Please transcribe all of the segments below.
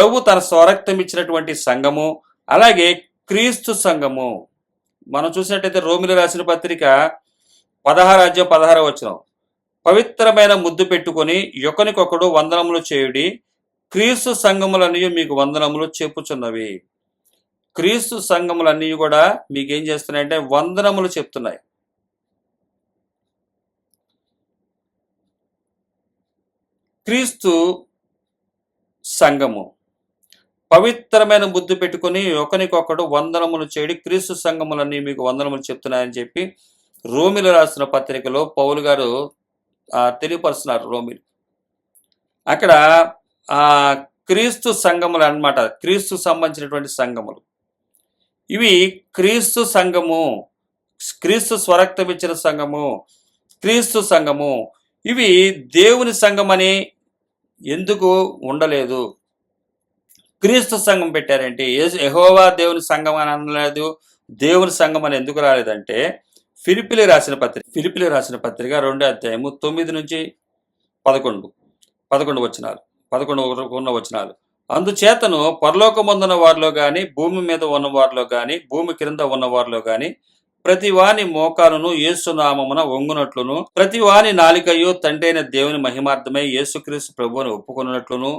ప్రభు తన స్వరక్తం ఇచ్చినటువంటి సంఘము, అలాగే క్రీస్తు సంఘము. మనం చూసినట్టయితే రోమిలి రాసిన పత్రిక 16 పవిత్రమైన ముద్దు పెట్టుకొని ఒకనికొకడు వందనములు చేయుడి, క్రీస్తు సంఘములన్నీ మీకు వందనములు చెప్పుచున్నవి. క్రీస్తు సంఘములన్నీ కూడా మీకేం చేస్తున్నాయంటే వందనములు చెప్తున్నాయి. క్రీస్తు సంఘము పవిత్రమైన ముద్దు పెట్టుకొని ఒకనికొకడు వందనములు చేయడి, క్రీస్తు సంఘములన్నీ మీకు వందనములు చెప్తున్నాయని చెప్పి రోమిలు రాసిన పత్రికలో పౌలు గారు తెలియపరుస్తున్నారు. రోమిలు అక్కడ క్రీస్తు సంఘములు అన్నమాట, క్రీస్తు సంబంధించినటువంటి సంఘములు. ఇవి క్రీస్తు సంఘము, క్రీస్తు స్వరక్తం ఇచ్చిన సంఘము, క్రీస్తు సంఘము. ఇవి దేవుని సంఘమని ఎందుకు ఉండలేదు? క్రీస్తు సంఘం పెట్టారంటే యెహోవా దేవుని సంఘం అని అనలేదు, దేవుని సంఘం అని ఎందుకు రాలేదంటే ఫిలిప్పీయులకు రాసిన పత్రిక 2 వచనాలు. అందుచేతను పరలోకమందున్న వారిలో గాని, భూమి మీద ఉన్న వారిలో గాని, భూమి క్రింద ఉన్న వారిలో గాని ప్రతి వాని మోకాలును యేసు నామమున వంగునట్లును, ప్రతి వాని నాలికయు తండ్రైన దేవుని మహిమార్థమై యేసుక్రీస్తు ప్రభువును ఒప్పుకొనున్నట్లును,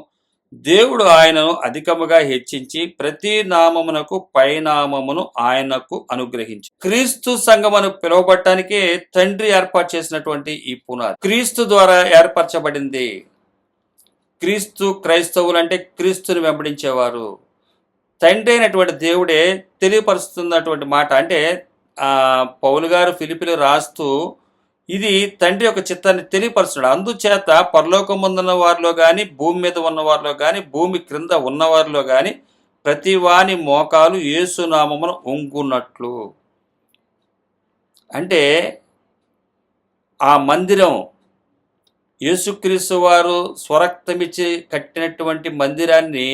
దేవుడు ఆయనను అధికముగా హెచ్చించి ప్రతి నామమునకు పైనామమును ఆయనకు అనుగ్రహించి. క్రీస్తు సంఘమును పిలువబడటానికే తండ్రి ఏర్పాటు చేసినటువంటి ఈ పునాది క్రీస్తు ద్వారా ఏర్పరచబడింది. క్రీస్తు క్రైస్తవులు అంటే క్రీస్తుని వెంబడించేవారు. తండ్రి అయినటువంటి దేవుడే తెలియపరుస్తున్నటువంటి మాట. అంటే పౌలు గారు ఫిలిప్పీయులకు రాస్తూ ఇది తండ్రి యొక్క చిత్తాన్ని తెలియపరుస్తున్నాడు. అందుచేత పరలోకమందున్న వారిలో కానీ, భూమి మీద ఉన్న వారిలో కానీ, భూమి క్రింద ఉన్నవారిలో కానీ ప్రతి వాని మోకాలు యేసు నామమున వంగునట్లు. అంటే ఆ మందిరం, యేసుక్రీస్తు వారు స్వరక్తమిచ్చి కట్టినటువంటి మందిరాన్ని,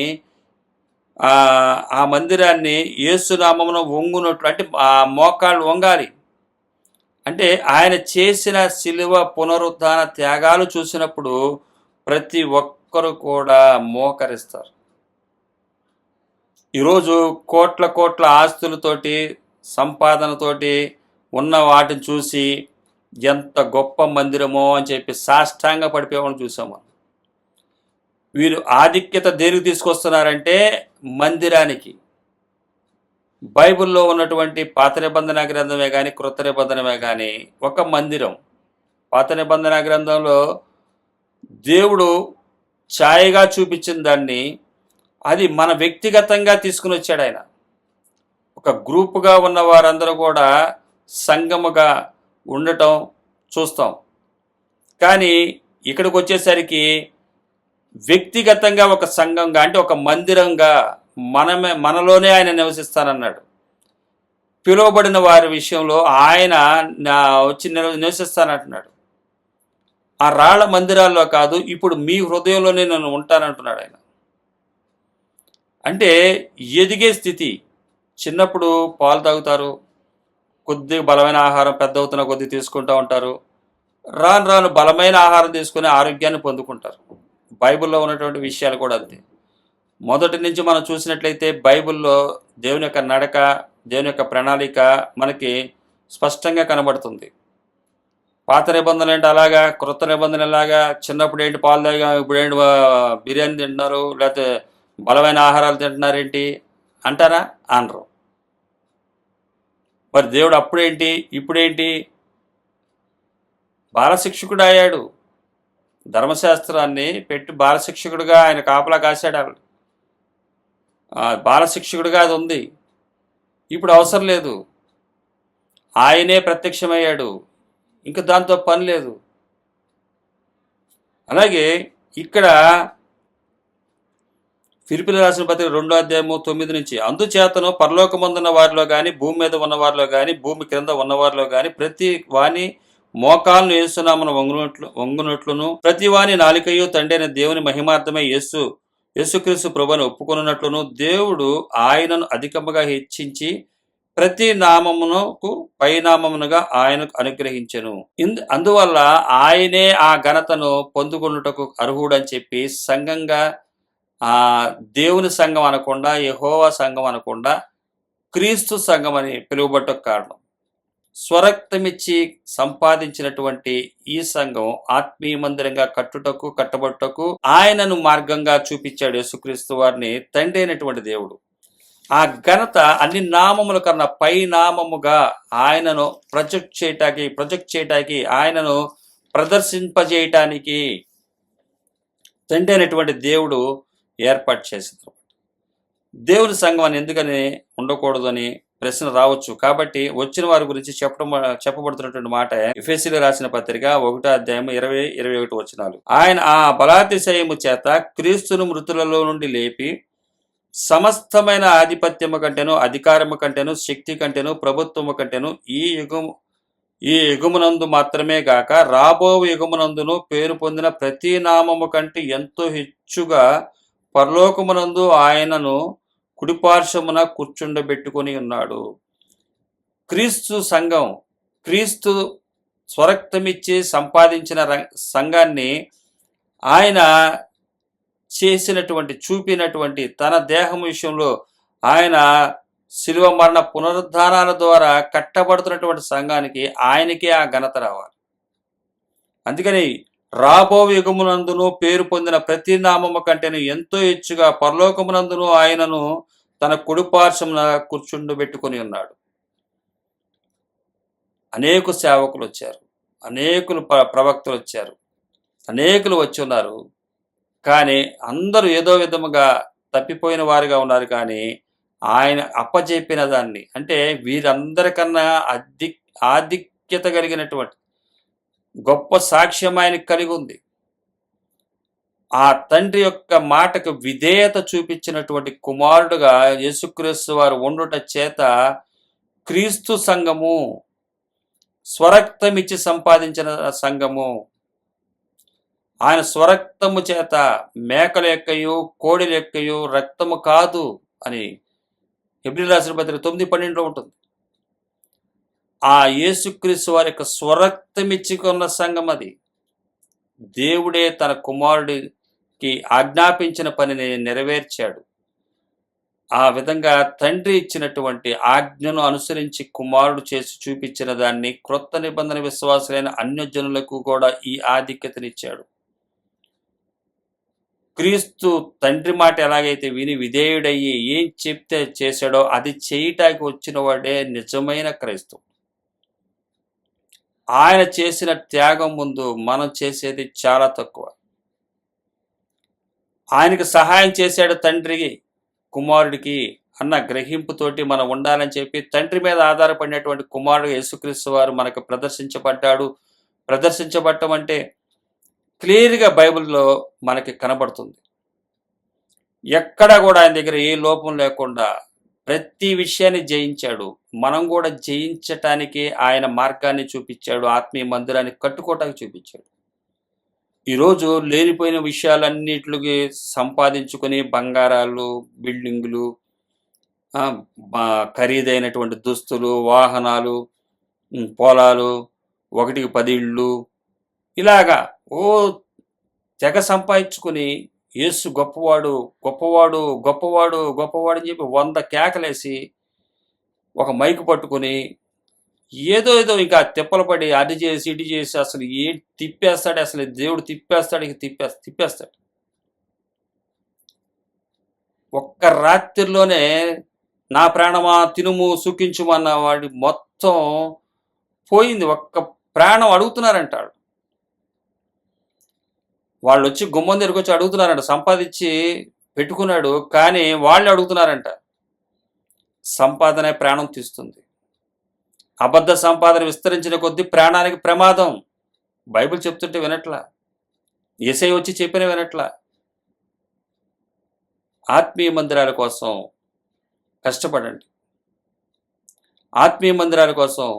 ఆ మందిరాన్ని యేసు నామమున వంగునట్లు అంటే ఆ మోకాళ్ళు వంగాలి. అంటే ఆయన చేసిన శిలువ పునరుద్ధాన త్యాగాలు చూసినప్పుడు ప్రతి ఒక్కరు కూడా మోకరిస్తారు. ఈరోజు కోట్ల ఆస్తులతోటి, సంపాదనతోటి ఉన్న వాటిని చూసి ఎంత గొప్ప మందిరమో అని చెప్పి సాష్టాంగ పడిపోయేవాళ్ళని చూసాము. వీరు ఆధిక్యత దేనికి తీసుకొస్తున్నారంటే మందిరానికి. బైబిల్లో ఉన్నటువంటి పాత నిబంధన గ్రంథమే కానీ, క్రొత్త నిబంధనమే కానీ ఒక మందిరం. పాత నిబంధన గ్రంథంలో దేవుడు ఛాయగా చూపించిన దాన్ని అది మన వ్యక్తిగతంగా తీసుకుని వచ్చాడు ఆయన. ఒక గ్రూపుగా ఉన్న వారందరూ కూడా సంఘముగా ఉండటం చూస్తాం. కానీ ఇక్కడికి వచ్చేసరికి వ్యక్తిగతంగా ఒక సంఘంగా, అంటే ఒక మందిరంగా మనలోనే ఆయన నివసిస్తానన్నాడు. పిలువబడిన వారి విషయంలో ఆయన వచ్చి నివసిస్తానంటున్నాడు. ఆ రాళ్ల మందిరాల్లో కాదు, ఇప్పుడు మీ హృదయంలోనే నేను ఉంటానంటున్నాడు ఆయన. అంటే ఎదిగే స్థితి. చిన్నప్పుడు పాలు తాగుతారు, కొద్దిగా బలమైన ఆహారం పెద్ద అవుతున్న కొద్ది తీసుకుంటూ ఉంటారు. రాను బలమైన ఆహారం తీసుకుని ఆరోగ్యాన్ని పొందుకుంటారు. బైబిల్లో ఉన్నటువంటి విషయాలు కూడా అంతే. మొదటి నుంచి మనం చూసినట్లయితే బైబిల్లో దేవుని యొక్క నడక, దేవుని యొక్క ప్రణాళిక మనకి స్పష్టంగా కనబడుతుంది. పాత నిబంధనలు ఏంటి అలాగా, క్రొత్త నిబంధనలు ఎలాగా, చిన్నప్పుడు ఏంటి పాలు తాగా, ఇప్పుడు ఏంటి బిర్యానీ తింటున్నారు, లేకపోతే బలమైన ఆహారాలు తింటున్నారేంటి అంటారా? అనరు. మరి దేవుడు అప్పుడేంటి ఇప్పుడేంటి? బాలశిక్షకుడు అయ్యాడు. ధర్మశాస్త్రాన్ని పెట్టి బాలశిక్షకుడిగా ఆయన కాపలా కాశాడు. బాలశిక్షకుడిగా అది ఉంది. ఇప్పుడు అవసరం లేదు, ఆయనే ప్రత్యక్షమయ్యాడు, ఇంకా దాంతో పని లేదు. అలాగే ఇక్కడ ఫిలిప్పీయులకు రాసిన పత్రిక 2:9 అందుచేతను పరలోకమందున్న వారిలో కానీ, భూమి మీద ఉన్న వారిలో కానీ, భూమి క్రింద ఉన్న వారిలో కానీ ప్రతి వాని మోకాలను యేసు నామమున వంగునట్లును, ప్రతి వాని నాలికయు తండ్రైన దేవుని మహిమార్థమై యేసుక్రీస్తు ప్రభువును ఒప్పుకొనున్నట్లును, దేవుడు ఆయనను అధికముగా హెచ్చించి ప్రతి నామమునకు పైనామమునుగా ఆయనకు అనుగ్రహించెను. అందువల్ల ఆయనే ఆ ఘనతను పొందుకొనుటకు అర్హుడని చెప్పి సంఘంగా ఆ దేవుని సంఘం అనకుండా, యెహోవా సంఘం అనకుండా క్రీస్తు సంఘం అని పిలువబడటకు కారణం. స్వరక్తమిచ్చి సంపాదించినటువంటి ఈ సంఘం ఆత్మీయ మందిరంగా కట్టబడుటకు ఆయనను మార్గంగా చూపించాడు యేసుక్రీస్తు వారిని తండ్రి అయినటువంటి దేవుడు. ఆ ఘనత అన్ని నామముల కన్నా పై నామముగా ఆయనను ప్రొజెక్ట్ చేయటానికి ఆయనను ప్రదర్శింపజేయటానికి తండ్రి అయినటువంటి దేవుడు ఏర్పాటు చేసింది. దేవుని సంఘం అని ఎందుకని ఉండకూడదు అని ప్రశ్న రావచ్చు. కాబట్టి వచ్చిన వారి గురించి చెప్పబడుతున్నటువంటి మాట ఎఫెసీయులకు రాసిన పత్రిక 1:20-21 వచనాలు. ఆయన ఆ బలాతిశయము చేత క్రీస్తును మృతులలో నుండి లేపి సమస్తమైన ఆధిపత్యము కంటేను, అధికారము కంటేను, శక్తి కంటేను, ప్రభుత్వము కంటేను ఈ యుగమునందు మాత్రమే గాక రాబో యుగమునందును పేరు పొందిన ప్రతి నామము కంటే ఎంతో హెచ్చుగా పరలోకమునందు ఆయనను కుడిపార్శ్వమున కూర్చుండబెట్టుకొని ఉన్నాడు. క్రీస్తు సంఘం, క్రీస్తు స్వరక్తమిచ్చి సంపాదించిన సంఘాన్ని ఆయన చూపినటువంటి తన దేహం విషయంలో ఆయన శిలువ మరణ పునరుద్ధానాల ద్వారా కట్టబడుతున్నటువంటి సంఘానికి ఆయనకే ఆ ఘనత రావాలి. అందుకని రాబో యుగమునందును పేరు పొందిన ప్రతి నామము కంటేను ఎంతో హెచ్చుగా పరలోకమునందును ఆయనను తన కుడిపార్శ్వమున కూర్చుండబెట్టుకొని ఉన్నాడు. అనేక సేవకులు వచ్చారు, అనేకులు ప్రవక్తలు వచ్చారు, అనేకులు వచ్చి ఉన్నారు. కానీ అందరూ ఏదో విధముగా తప్పిపోయిన వారుగా ఉన్నారు. కానీ ఆయన అప్పచెప్పిన దాన్ని, అంటే వీరందరికన్నా ఆధిక్యత కలిగినటువంటి గొప్ప సాక్ష్యం ఆయనకు కలిగి ఉంది. ఆ తండ్రి యొక్క మాటకు విధేయత చూపించినటువంటి కుమారుడుగా యేసుక్రీస్తు వారు ఉండుట చేత క్రీస్తు సంఘము, స్వరక్తమిచ్చి సంపాదించిన సంఘము, ఆయన స్వరక్తము చేత మేకల యొక్కయు కోడిల యొక్కయు రక్తము కాదు అని హెబ్రీయులకు రాసిన పత్రిక 9:12 ఉంటుంది. ఆ యేసుక్రీస్తు వారి యొక్క స్వరక్తమిచ్చుకున్న సంఘం అది. దేవుడే తన కుమారుడికి ఆజ్ఞాపించిన పనిని నెరవేర్చాడు. ఆ విధంగా తండ్రి ఇచ్చినటువంటి ఆజ్ఞను అనుసరించి కుమారుడు చేసి చూపించిన దాన్ని క్రొత్త నిబంధన విశ్వాసులైన అన్యజనులకు కూడా ఈ ఆధిక్యతనిచ్చాడు. క్రీస్తు తండ్రి మాట ఎలాగైతే విని విధేయుడయ్యి ఏం చెప్తే చేశాడో అది చేయటానికి వచ్చిన వాడే నిజమైన క్రైస్తవు. ఆయన చేసిన త్యాగం ముందు మనం చేసేది చాలా తక్కువ. ఆయనకు సహాయం చేశాడు తండ్రికి, కుమారుడికి అన్న గ్రహింపుతోటి మనం ఉండాలని చెప్పి తండ్రి మీద ఆధారపడినటువంటి కుమారుడు యేసుక్రీస్తు వారు మనకు ప్రదర్శించబడటం అంటే క్లియర్గా బైబిల్లో మనకి కనబడుతుంది. ఎక్కడ కూడా ఆయన దగ్గర ఏ లోపం లేకుండా ప్రతి విషయాన్ని జయించాడు. మనం కూడా జయించటానికి ఆయన మార్గాన్ని చూపించాడు, ఆత్మీయ మందిరాన్ని కట్టుకోవటానికి చూపించాడు. ఈరోజు లేనిపోయిన విషయాలన్నిటికి సంపాదించుకొని బంగారాలు, బిల్డింగులు, ఖరీదైనటువంటి దుస్తులు, వాహనాలు, పొలాలు, 1కి 10 ఇళ్ళు, ఇలాగా తెగ సంపాదించుకుని యేసు గొప్పవాడు గొప్పవాడు గొప్పవాడు గొప్పవాడు అని చెప్పి 100 కేకలేసి ఒక మైకు పట్టుకుని ఏదో ఇంకా తిప్పలు పడి అది చేసి ఇటు చేసి అసలు తిప్పేస్తాడు. అసలు దేవుడు తిప్పేస్తాడు. ఒక్క రాత్రిలోనే నా ప్రాణమా తినుము సుఖించుమన్న వాడి మొత్తం పోయింది. ఒక్క ప్రాణం అడుగుతున్నారంటాడు. వాళ్ళు వచ్చి గుమ్మం దగ్గరికి వచ్చి అడుగుతున్నారంట. సంపాదించి పెట్టుకున్నాడు, కానీ వాళ్ళు అడుగుతున్నారంట. సంపాదనే ప్రాణం తీస్తుంది. అబద్ధ సంపాదన విస్తరించిన కొద్దీ ప్రాణానికి ప్రమాదం. బైబిల్ చెప్తుంటే వినట్లా, యేసయ్య వచ్చి చెప్పిన వినట్లా. ఆత్మీయ మందిరాల కోసం కష్టపడండి, ఆత్మీయ మందిరాల కోసం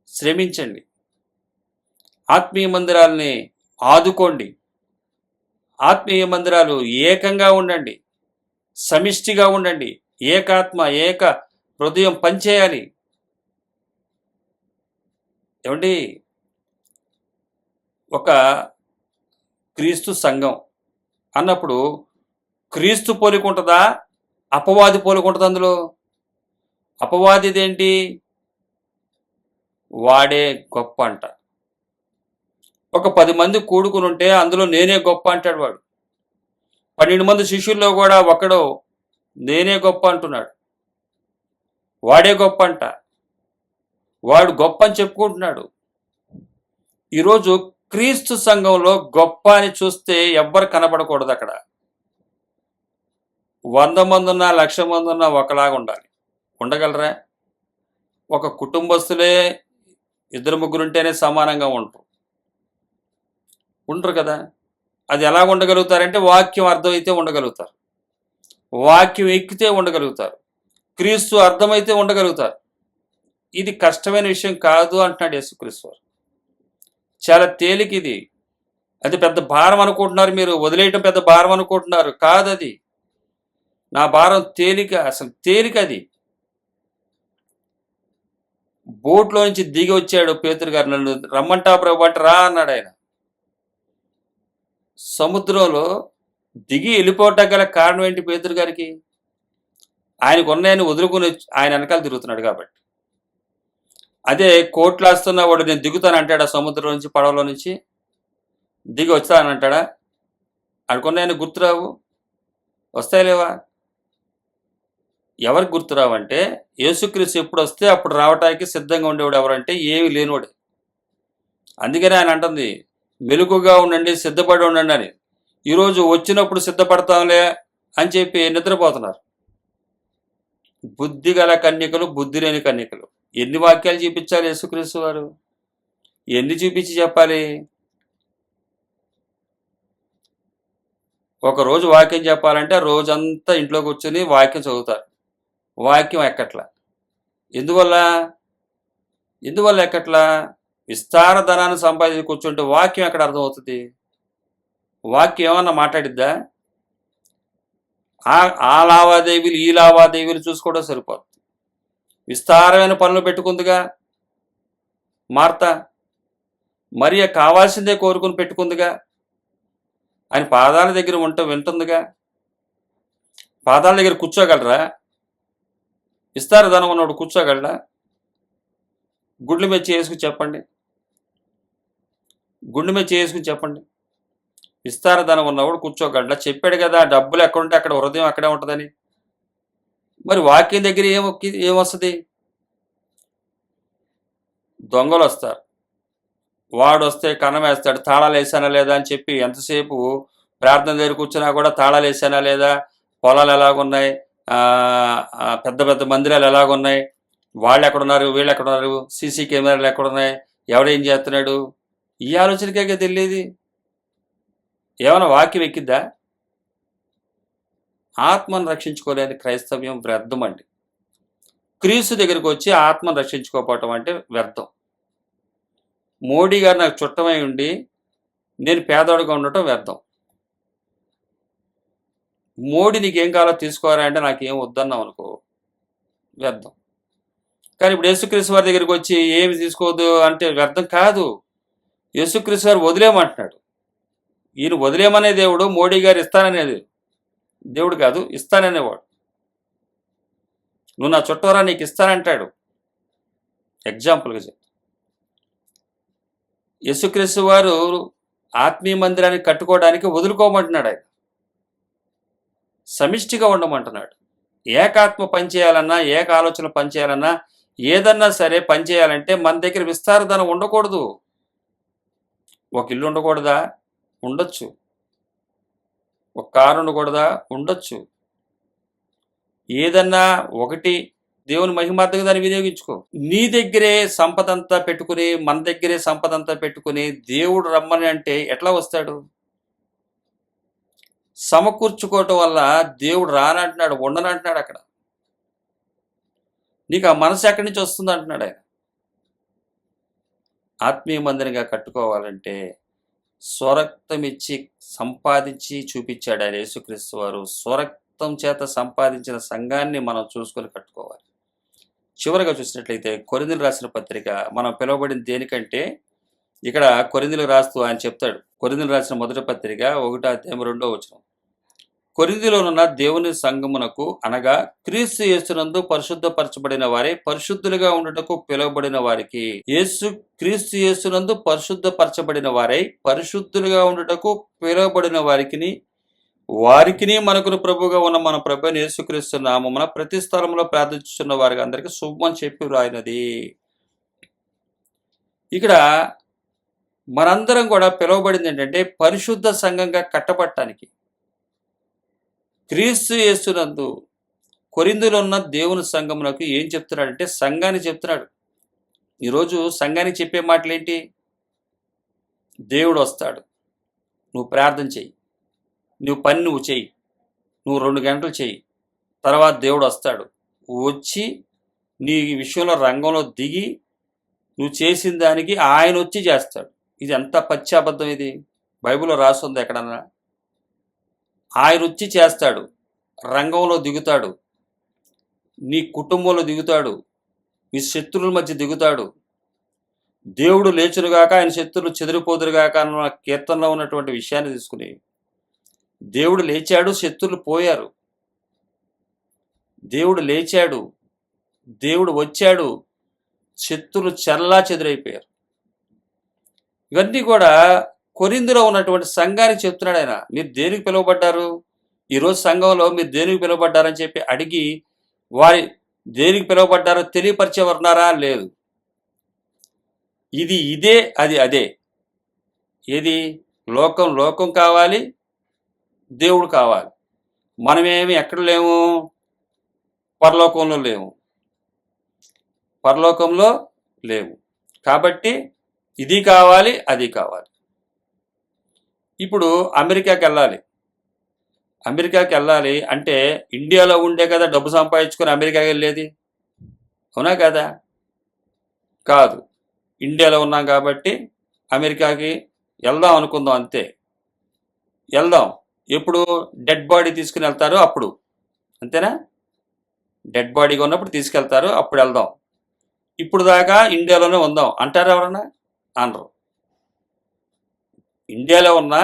శ్రమించండి, ఆత్మీయ మందిరాలని ఆదుకోండి. ఆత్మీయ మందిరాలు ఏకంగా ఉండండి, సమిష్టిగా ఉండండి, ఏకాత్మ ఏక హృదయం పనిచేయాలి. ఏమండి, ఒక క్రీస్తు సంఘం అన్నప్పుడు క్రీస్తు పోలిక ఉంటుందా? అపవాది పోలిక ఉంటుంది అందులో. అపవాదిదేంటి? వాడే గొప్ప అంట. ఒక 10 మంది కూడుకుని ఉంటే అందులో నేనే గొప్ప అంటాడు వాడు. 12 మంది శిష్యుల్లో కూడా ఒకడు నేనే గొప్ప అంటున్నాడు. వాడే గొప్ప అంట. వాడు గొప్ప అని చెప్పుకుంటున్నాడు. ఈరోజు క్రీస్తు సంఘంలో గొప్ప అని చూస్తే ఎవ్వరు కనబడకూడదు అక్కడ. 100 మంది ఉన్నా 1,00,000 మంది ఉన్నా ఒకలాగా ఉండాలి. ఉండగలరా? ఒక కుటుంబస్తులే 2-3 ఉంటేనే సమానంగా ఉండరు కదా. అది ఎలా ఉండగలుగుతారంటే వాక్యం అర్థమైతే ఉండగలుగుతారు, వాక్యం ఎక్కితే ఉండగలుగుతారు, క్రీస్తు అర్థమైతే ఉండగలుగుతారు. ఇది కష్టమైన విషయం కాదు అంటున్నాడు యేసుక్రీస్తు వారు. చాలా తేలిక ఇది. అది పెద్ద భారం అనుకుంటున్నారు మీరు, వదిలేయటం పెద్ద భారం అనుకుంటున్నారు. కాదది. నా భారం తేలిక, అసలు తేలిక అది. బోట్లో నుంచి దిగి వచ్చాడు పేతురు గారు. నన్ను రమ్మంటా ప్రభు అంటే రా అన్నాడు ఆయన. సముద్రంలో దిగి వెళ్ళిపోవటం గల కారణం ఏంటి పేతురు గారికి? ఆయనకు ఉన్నాయని వదులుకుని ఆయన వెనకాల తిరుగుతున్నాడు కాబట్టి. అదే కోట్లాస్తున్న వాడు నేను దిగుతాను అంటాడా? సముద్రం నుంచి, పడవలో నుంచి దిగి వస్తానంటాడా? అనుకున్నాయని గుర్తురావు, వస్తాయి లేవా? ఎవరికి గుర్తురావంటే యేసుక్రీస్తు ఎప్పుడు వస్తే అప్పుడు రావటానికి సిద్ధంగా ఉండేవాడు ఎవరంటే ఏమి లేనివాడు. అందుకనే ఆయన అంటుంది మెలకుగా ఉండండి, సిద్ధపడి ఉండండి అని. ఈరోజు వచ్చినప్పుడు సిద్ధపడతాంలే అని చెప్పి నిద్రపోతున్నారు. బుద్ధి గల కన్యకలు, బుద్ధి లేని కన్యకలు. ఎన్ని వాక్యాలు చూపించాలి యేసుక్రీస్తు వారు? ఎన్ని చూపించి చెప్పాలి? ఒకరోజు వాక్యం చెప్పాలంటే రోజంతా ఇంట్లో కూర్చొని వాక్యం చదువుతారు. వాక్యం ఎక్కట్లా. ఎందువల్ల ఎక్కట్లా? విస్తార ధనాన్ని సంపాదించి కూర్చుంటే వాక్యం ఎక్కడ అర్థమవుతుంది? వాక్యం ఏమన్నా మాట్లాడిద్దా? ఆ లావాదేవీలు ఈ లావాదేవీలు చూసుకోవడం సరిపోతుంది. విస్తారమైన పనులు పెట్టుకుందిగా మార్త, మరియ కావాల్సిందే కోరుకుని పెట్టుకుందిగా. ఆయన పాదాల దగ్గర వింటుందిగా. పాదాల దగ్గర కూర్చోగలరా? విస్తార ధనం ఉన్నవాడు కూర్చోగలరా? గుండె మీద చేసుకుని చెప్పండి, గుండె మీద చేసుకుని చెప్పండి. విస్తార ధనం ఉన్నవాడు కూర్చోగలరా? చెప్పాడు కదా డబ్బులు ఎక్కడుంటే అక్కడ హృదయం అక్కడే ఉంటుందని. మరి వాక్యం దగ్గర ఏమొస్తుంది? దొంగలు వస్తారు, వాడు వస్తే కన్నం వేస్తాడు. తాళాలు వేసానా లేదా అని చెప్పి ఎంతసేపు ప్రార్థన దగ్గర కూర్చున్నా కూడా తాళాలు వేసానా లేదా, పొలాలు ఎలాగున్నాయి, పెద్ద పెద్ద మందిరాలు ఎలాగున్నాయి, వాళ్ళు ఎక్కడున్నారు, వీళ్ళు ఎక్కడున్నారు, సీసీ కెమెరాలు ఎక్కడున్నాయి, ఎవడేం చేస్తున్నాడు, ఈ ఆలోచనకే తెలియదు. ఏమైనా వాక్యం ఎక్కిద్దా? ఆత్మను రక్షించుకోలేని క్రైస్తవ్యం వ్యర్థం అండి. క్రీస్తు దగ్గరికి వచ్చి ఆత్మను రక్షించుకోకపోవటం అంటే వ్యర్థం. మోడీ గారు నాకు చుట్టమై ఉండి నేను పేదవాడిగా ఉండటం వ్యర్థం. మోడీ నీకేం కావాలో తీసుకోరా అంటే నాకేం వద్దన్నాం అనుకో, వ్యర్థం. కానీ ఇప్పుడు యేసుక్రీస్తు వారి దగ్గరికి వచ్చి ఏమి తీసుకోవద్దు అంటే వ్యర్థం కాదు. యేసుక్రీస్తు వారు వదిలేమంటున్నాడు. ఈయన వదిలేమనే దేవుడు, మోడీ గారు ఇస్తాననేది దేవుడు కాదు, ఇస్తాననేవాడు. నువ్వు నా చుట్టూరా నీకు ఇస్తానంటాడు. ఎగ్జాంపుల్గా చెప్తా, యేసుక్రీస్తు వారు ఆత్మీయ మందిరాన్ని కట్టుకోవడానికి వదులుకోమంటున్నాడు. ఆయన సమిష్టిగా ఉండమంటున్నాడు. ఏకాత్మ పనిచేయాలన్నా, ఏక ఆలోచన పనిచేయాలన్నా, ఏదన్నా సరే పనిచేయాలంటే మన దగ్గర విస్తారధనం ఉండకూడదు. ఒక ఇల్లు ఉండకూడదా? ఉండొచ్చు. ఒక కారు ఉండకూడదా? ఉండొచ్చు. ఏదన్నా ఒకటి దేవుని మహిమార్థంగా దాన్ని వినియోగించుకో. నీ దగ్గరే సంపదంతా పెట్టుకుని, మన దగ్గరే సంపదంతా పెట్టుకుని దేవుడు రమ్మని అంటే ఎట్లా వస్తాడు? సమకూర్చుకోవటం వల్ల దేవుడు రానంటున్నాడు, ఉండనంటున్నాడు. అక్కడ నీకు ఆ మనసు ఎక్కడి నుంచి వస్తుంది అంటున్నాడు ఆయన. ఆత్మీయ మందిరంగా కట్టుకోవాలంటే స్వరక్తం ఇచ్చి సంపాదించి చూపించాడు ఆయన యేసుక్రీస్తు వారు. స్వరక్తం చేత సంపాదించిన సంఘాన్ని మనం చూసుకొని కట్టుకోవాలి. చివరిగా చూసినట్లయితే కొరింథీయులకు రాసిన పత్రిక మనం పిలువబడిన దేనికంటే, ఇక్కడ కొరింథీయులకు రాస్తూ ఆయన చెప్తాడు. కొరింథీయులకు రాసిన మొదటి పత్రిక 1 అధ్యాయం 2వ వచనం. కొరింథీలోనున్న దేవుని సంఘమునకు అనగా క్రీస్తు యేసునందు పరిశుద్ధపరచబడిన వారే పరిశుద్ధులుగా ఉండుటకు పిలువబడిన వారికి క్రీస్తు యేసునందు పరిశుద్ధపరచబడిన వారై పరిశుద్ధులుగా ఉండుటకు పిలువబడిన వారికిని మనకును ప్రభుగా ఉన్న మన ప్రభువైన యేసుక్రీస్తు నామమున ప్రతి స్థలంలో ప్రార్థించుచున్న వారికి అందరికీ శుభమని చెప్పి వ్రాయినది. ఇక్కడ మనందరం కూడా పిలువబడింది ఏంటంటే పరిశుద్ధ సంఘంగా కట్టబడటానికి. క్రీస్తు యేసునందు కొరింథీలో ఉన్న దేవుని సంఘమునకు ఏం చెప్తున్నాడంటే సంఘాన్ని చెప్తున్నాడు. ఈరోజు సంఘానికి చెప్పే మాటలు ఏంటి? దేవుడు వస్తాడు, నువ్వు ప్రార్థన చెయ్యి, నువ్వు పని నువ్వు చెయ్యి, నువ్వు 2 గంటలు చెయ్యి, తర్వాత దేవుడు వస్తాడు, వచ్చి నీ విషయంలో రంగంలో దిగి నువ్వు చేసిన దానికి ఆయన వచ్చి చేస్తాడు. ఇది ఎంత పచ్చి అబద్ధం! ఇది బైబిల్లో రాస్తుంది ఎక్కడన్నా? ఆయన వచ్చి చేస్తాడు, రంగంలో దిగుతాడు, నీ కుటుంబంలో దిగుతాడు, నీ శత్రువుల మధ్య దిగుతాడు. దేవుడు లేచునుగాక ఆయన శత్రువులు చెదిరిపోదురుగాక అన్న కీర్తనలో ఉన్నటువంటి విషయాన్ని తీసుకుని దేవుడు లేచాడు, శత్రువులు పోయారు. దేవుడు లేచాడు, దేవుడు వచ్చాడు, శత్రువులు చల్లా చెదిరైపోయారు. ఇవన్నీ కూడా కొరింథీలో ఉన్నటువంటి సంఘానికి చెప్తున్నాడు ఆయన. మీరు దేనికి పిలువబడ్డారు? ఈరోజు సంఘంలో మీరు దేనికి పిలువబడ్డారని చెప్పి అడిగి వారి దేనికి పిలువబడ్డారో తెలియపరిచేవారున్నారా? లేదు. ఇది ఇదే, అది అదే. ఏది? లోకం కావాలి, దేవుడు కావాలి. మనమేమి ఎక్కడ లేము? పరలోకంలో లేవు. కాబట్టి ఇది కావాలి, అది కావాలి. ఇప్పుడు అమెరికాకి వెళ్ళాలి అంటే ఇండియాలో ఉండే కదా డబ్బు సంపాదించుకొని అమెరికాకి వెళ్ళేది, అవునా కదా? కాదు. ఇండియాలో ఉన్నాం కాబట్టి అమెరికాకి వెళ్దాం అనుకుందాం, అంతే. వెళ్దాం. ఎప్పుడు? డెడ్ బాడీ తీసుకుని వెళ్తారు అప్పుడు, అంతేనా? డెడ్ బాడీగా ఉన్నప్పుడు తీసుకెళ్తారు, అప్పుడు వెళ్దాం. ఇప్పుడు దాకా ఇండియాలోనే ఉందాం అంటారు ఎవరన్నా? అనరు. ఇండియాలో ఉన్న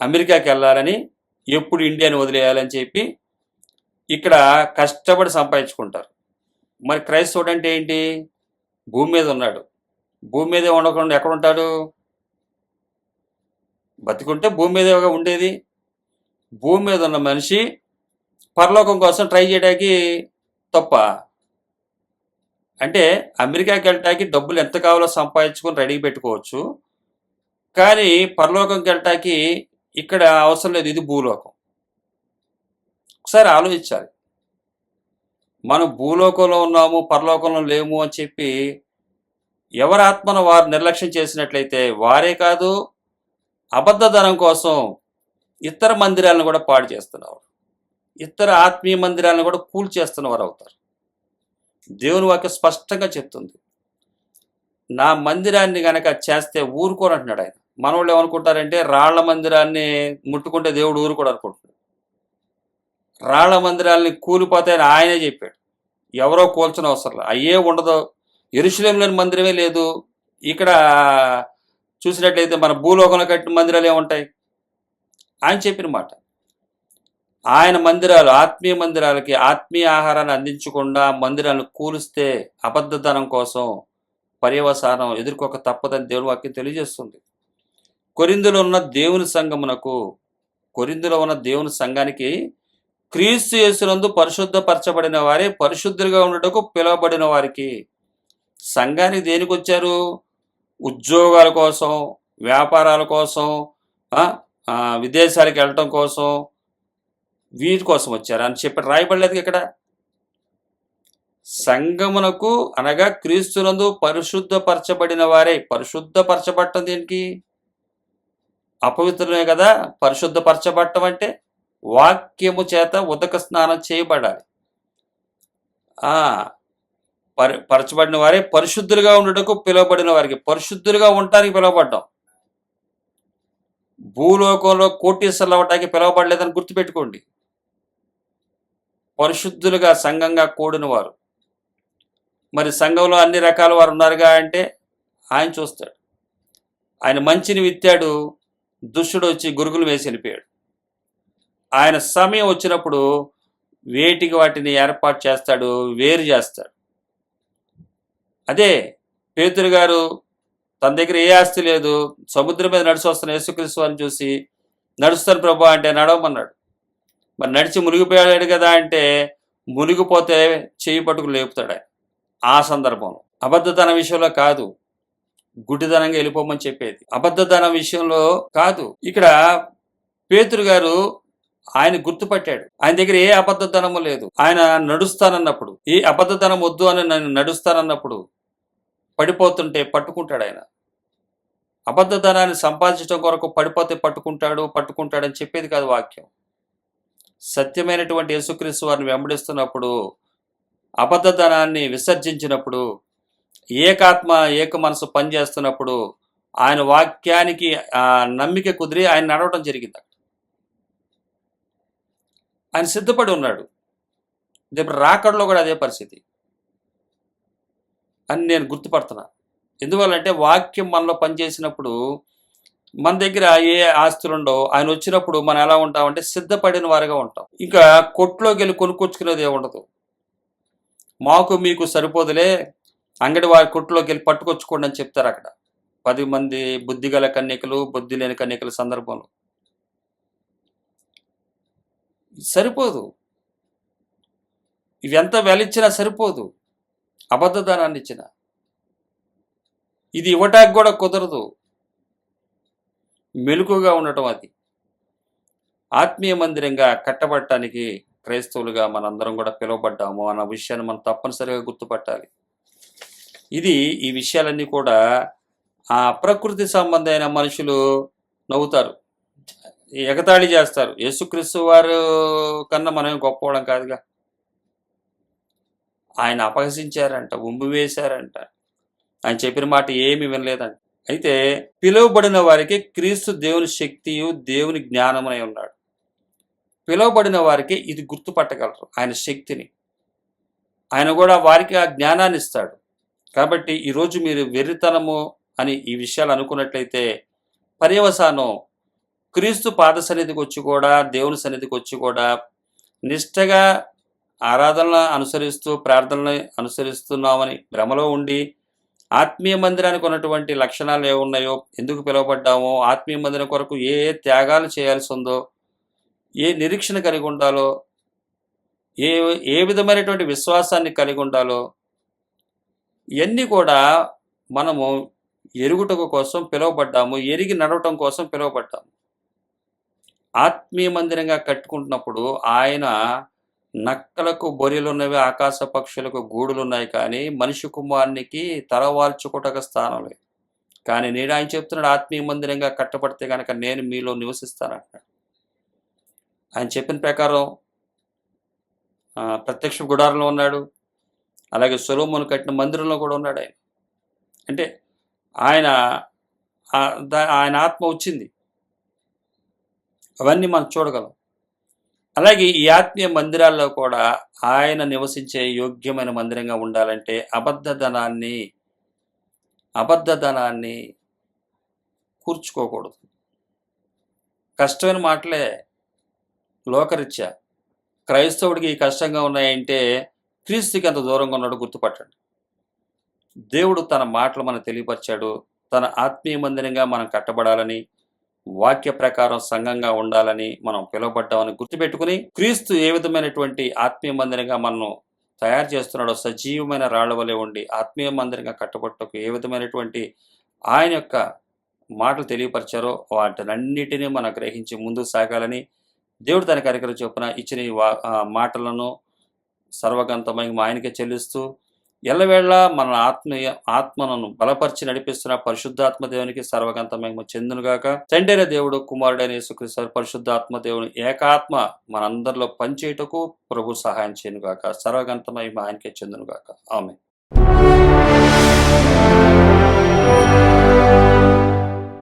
అమెరికాకి వెళ్ళాలని, ఎప్పుడు ఇండియాని వదిలేయాలని చెప్పి ఇక్కడ కష్టపడి సంపాదించుకుంటారు. మరి క్రైస్తవుడు అంటే ఏంటి? భూమి మీద ఉన్నాడు. భూమి మీదే ఉండకుండా ఎక్కడ ఉంటాడు? బతికుంటే భూమి మీదే ఉండేది. భూమి మీద ఉన్న మనిషి పరలోకం కోసం ట్రై చేయడానికి తప్ప? అంటే అమెరికాకి వెళ్ళటానికి డబ్బులు ఎంత కావాలో సంపాదించుకొని రెడీ పెట్టుకోవచ్చు, కానీ పరలోకంకి వెళ్ళటానికి ఇక్కడ అవసరం లేదు. ఇది భూలోకం. ఒకసారి ఆలోచించాలి. మనం భూలోకంలో ఉన్నాము, పరలోకంలో లేము అని చెప్పి ఎవరి ఆత్మను వారు నిర్లక్ష్యం చేసినట్లయితే వారే కాదు, అబద్ధధనం కోసం ఇతర మందిరాలను కూడా పాడు చేస్తున్నారు, ఇతర ఆత్మీయ మందిరాలను కూడా కూల్చేస్తున్నవారు అవుతారు. దేవుని వాక్యం స్పష్టంగా చెప్తుంది. నా మందిరాన్ని గనక చేస్తే ఊరుకోనంటున్నాడు ఆయన. మనోళ్ళు ఏమనుకుంటారంటే రాళ్ల మందిరాన్ని ముట్టుకుంటే దేవుడు ఊరుకోడు అనుకుంటున్నాడు. రాళ్ల మందిరాలని కూలిపోతాయని ఆయనే చెప్పాడు. ఎవరో కూల్చిన అవసరం అయ్యే ఉండదు. యెరూషలేములోని మందిరమే లేదు. ఇక్కడ చూసినట్లయితే మన భూలోకంలో కట్టిన మందిరాలు ఏముంటాయి? ఆయన చెప్పిన మాట. ఆయన మందిరాలు, ఆత్మీయ మందిరాలకి ఆత్మీయ ఆహారాన్ని అందించకుండా మందిరాలను కూలిస్తే అబద్ధధనం కోసం పర్యవసానం ఎదుర్కోక తప్పదని దేవుని వాక్యం తెలియజేస్తుంది. కొరింథీలో ఉన్న దేవుని సంఘానికి క్రీస్తు యేసునందు పరిశుద్ధపరచబడిన వారే పరిశుద్ధులుగా ఉండటకు పిలువబడిన వారికి. సంఘానికి దేనికి వచ్చారు? ఉద్యోగాల కోసం, వ్యాపారాల కోసం, విదేశాలకు వెళ్ళటం కోసం, వీటి కోసం వచ్చారు అని చెప్పి రాయబడలేదు ఇక్కడ. సంఘమునకు అనగా క్రీస్తునందు పరిశుద్ధపరచబడిన వారే. పరిశుద్ధపరచబడటం దేనికి? అపవిత్రమే కదా పరిశుద్ధపరచబడటం అంటే. వాక్యము చేత ఉదక స్నానం చేయబడాలి. పరచబడిన వారే పరిశుద్ధులుగా ఉండటకు పిలువబడిన వారికి. పరిశుద్ధులుగా ఉండటానికి పిలువబడ్డాం. భూలోకంలో కోటీశ్వరులు అవ్వటానికి పిలువబడలేదని గుర్తుపెట్టుకోండి. పరిశుద్ధులుగా సంఘంగా కూడిన వారు. మరి సంఘంలో అన్ని రకాల వారు ఉన్నారుగా అంటే ఆయన చూస్తాడు. ఆయన మంచిని విత్తాడు, దుష్టుడు వచ్చి గురుగులు వేసి వెళ్ళిపోయాడు. ఆయన సమయం వచ్చినప్పుడు వేటికి వాటిని ఏర్పాటు చేస్తాడు, వేరు చేస్తాడు. అదే పేతురు గారు తన దగ్గర ఏ ఆస్తి లేదు, సముద్రం మీద నడిచి వస్తున్న యేసుక్రీస్తు వారిని చూసి నడుస్తాను ప్రభా అంటే నడవమన్నాడు. మరి నడిచి మునిగిపోయాడు కదా అంటే మునిగిపోతే చేయి పట్టుకు లేపుతాడు ఆయన. ఆ సందర్భంలో అబద్ధతన విషయంలో కాదు, గుడ్డిదనంగా వెళ్ళిపోమని చెప్పేది. అబద్ధతన విషయంలో కాదు. ఇక్కడ పేతురు గారు ఆయన గుర్తుపట్టాడు. ఆయన దగ్గర ఏ అబద్ధతనము లేదు. ఆయన నడుస్తానన్నప్పుడు, ఏ అబద్ధతనం వద్దు అని నేను నడుస్తానన్నప్పుడు పడిపోతుంటే పట్టుకుంటాడు ఆయన. అబద్ధతనాన్ని సంపాదించడం కొరకు పడిపోతే పట్టుకుంటాడని చెప్పేది కాదు వాక్యం. సత్యమైనటువంటి యేసుక్రీస్తు వారిని వెంబడిస్తున్నప్పుడు, అబద్ధతనాన్ని విసర్జించినప్పుడు, ఏకాత్మ ఏక మనసు పనిచేస్తున్నప్పుడు ఆయన వాక్యానికి నమ్మిక కుదిరి ఆయన నడవడం జరిగింది. ఆయన సిద్ధపడి ఉన్నాడు. రేపు రాకడలో కూడా అదే పరిస్థితి అని నేను గుర్తుపడుతున్నా. ఎందువల్లంటే వాక్యం మనలో పనిచేసినప్పుడు మన దగ్గర ఏ ఆస్తులు ఉండవు. ఆయన వచ్చినప్పుడు మనం ఎలా ఉంటామంటే సిద్ధపడిన వారిగా ఉంటాం. ఇంకా కొట్లోకి వెళ్ళి కొనుక్కొచ్చుకునేది ఏముండదు. మాకు మీకు సరిపోదులే, అంగడి వారి కొట్టులోకి వెళ్ళి పట్టుకొచ్చుకోండి అని చెప్తారు అక్కడ 10 మంది బుద్ధి గల కన్యకలు, బుద్ధి లేని కన్యకల సందర్భంలో. సరిపోదు. ఇవి ఎంత వెలిచ్చినా సరిపోదు, అబద్ధదానాన్ని ఇచ్చిన. ఇది ఇవ్వటానికి కూడా కుదరదు. మెలకుగా ఉండటం అది. ఆత్మీయ మందిరంగా కట్టబడటానికి క్రైస్తవులుగా మనందరం కూడా పిలువబడ్డాము అన్న విషయాన్ని మనం తప్పనిసరిగా గుర్తుపట్టాలి. ఈ విషయాలన్నీ కూడా ప్రకృతి సంబంధమైన మనుషులు నవ్వుతారు, ఎగతాళి చేస్తారు. యేసుక్రీస్తు వారు కన్నా మనమే గొప్పవాళ్ళం కాదుగా. ఆయన అపహసించారంట, ఉమ్మి వేశారంట, ఆయన చెప్పిన మాట ఏమి వినలేదంట. అయితే పిలువబడిన వారికి క్రీస్తు దేవుని శక్తియు దేవుని జ్ఞానమై ఉన్నాడు. పిలువబడిన వారికి ఇది గుర్తుపట్టగలరు, ఆయన శక్తిని. ఆయన కూడా వారికి ఆ జ్ఞానాన్ని ఇస్తాడు. కాబట్టి ఈరోజు మీరు వెర్రితనము అని ఈ విషయాలు అనుకున్నట్లయితే పర్యవసానం క్రీస్తు పాద సన్నిధికి వచ్చి కూడా, దేవుని సన్నిధికి వచ్చి కూడా నిష్టగా ఆరాధనలు అనుసరిస్తూ, ప్రార్థనలు అనుసరిస్తున్నామని భ్రమలో ఉండి, ఆత్మీయ మందిరానికి ఉన్నటువంటి లక్షణాలు ఏమున్నాయో, ఎందుకు పిలువబడ్డామో, ఆత్మీయ మందిరం కొరకు ఏ త్యాగాలు చేయాల్సి ఉందో, ఏ నిరీక్షణ కలిగి ఉండాలో, ఏ విధమైనటువంటి విశ్వాసాన్ని కలిగి ఉండాలో, ఇవన్నీ కూడా మనము ఎరుగుటకు కోసం పిలువబడ్డాము, ఎరిగి నడవటం కోసం పిలువబడ్డాము. ఆత్మీయ మందిరంగా కట్టుకుంటున్నప్పుడు ఆయన నక్కలకు బొరియలున్నవి, ఆకాశ పక్షులకు గూడులున్నాయి, కానీ మనిషి కుమారునికి తలవాల్చుకోటకు స్థానం లేదు. కానీ నేను ఆయన చెప్తున్నాడు, ఆత్మీయ మందిరంగా కట్టబడితే కనుక నేను మీలో నివసిస్తానంటున్నాడు. ఆయన చెప్పిన ప్రకారం ప్రత్యక్ష గుడారంలో ఉన్నాడు, అలాగే సొలొమోను కట్టిన మందిరంలో కూడా ఉన్నాడు ఆయన. అంటే ఆయన ఆత్మ వచ్చింది, అవన్నీ మనం చూడగలం. అలాగే ఈ ఆత్మీయ మందిరాల్లో కూడా ఆయన నివసించే యోగ్యమైన మందిరంగా ఉండాలంటే అబద్ధధనాన్ని కూర్చుకోకూడదు. కష్టమైన మాటలే లోకరీత్యా. క్రైస్తవుడికి ఈ కష్టంగా ఉన్నాయంటే క్రీస్తుకి ఎంత దూరంగా ఉన్నాడో గుర్తుపట్టండి. దేవుడు తన మాటలు మనకు తెలియపరిచాడు. తన ఆత్మీయ మందిరంగా మనం కట్టబడాలని, వాక్య ప్రకారం సంఘంగా ఉండాలని మనం పిలువబడ్డామని గుర్తుపెట్టుకుని, క్రీస్తు ఏ విధమైనటువంటి ఆత్మీయ మందిరంగా మనను తయారు చేస్తున్నాడో, సజీవమైన రాళ్ల వలె ఉండి ఆత్మీయ మందిరంగా కట్టబట్టకు ఏ విధమైనటువంటి ఆయన యొక్క మాటలు తెలియపరిచారో వాటినన్నిటినీ మనం గ్రహించి ముందుకు సాగాలని దేవుడు తన కార్యక్రమం చొప్పున ఇచ్చిన మాటలను సర్వగంతమై ఆయనకే చెల్లిస్తూ, ఎల్లవేళ మన ఆత్మను బలపరిచి నడిపిస్తున్న పరిశుద్ధాత్మ దేవునికి సర్వగంతమై చెందునుగాక. తండ్రైన దేవుడు, కుమారుడైన యేసుక్రీస్తు పరిశుద్ధాత్మ దేవుని ఏకాత్మ మనందరిలో పనిచేయుటకు ప్రభు సహాయం చేయనుగాక. సర్వగంతమై ఆయనకే చెందునుగాక. ఆమేన్.